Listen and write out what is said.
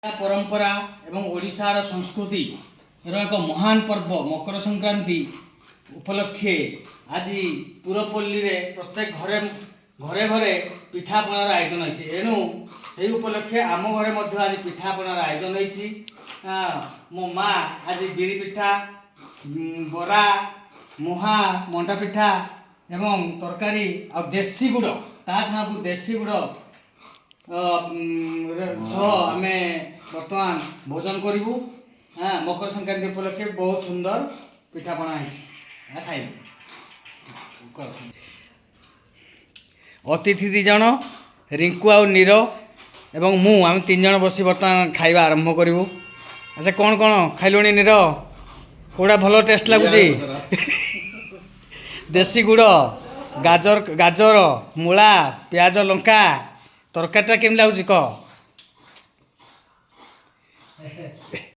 परंपरा एवं ओडिशार संस्कृति एक महान पर्व मकर संक्रांति उपलक्षे आज पुरपल्ली रे प्रत्येक घरे घरे घरे पिठापणार आयोजन होती। एणु से उपलक्षे आम घरे आज पिठापणार आयोजन होती। मो माँ आज बिरी पिठा बरा मुहा मंडा पिठा एवं तरकारी आ देसी गुड़ ता साथ देसी गुड़ आम बर्तमान भोजन करूँ। मकर संक्रांति उपलक्षे बहुत सुंदर पिठापना है खाई। अतिथि दी जन रिंकू आ नीर एवं मु आम तीन जन बसी बर्तमान खाइबा आरंभ करूँ। अच्छा कौन कौन खाइलुणी नीर कौड़ा भल टेस्ट लगुच? देसी गुड़ गाजर गाजर मूला प्याज लंका तरकारीटा केम लगुच कह?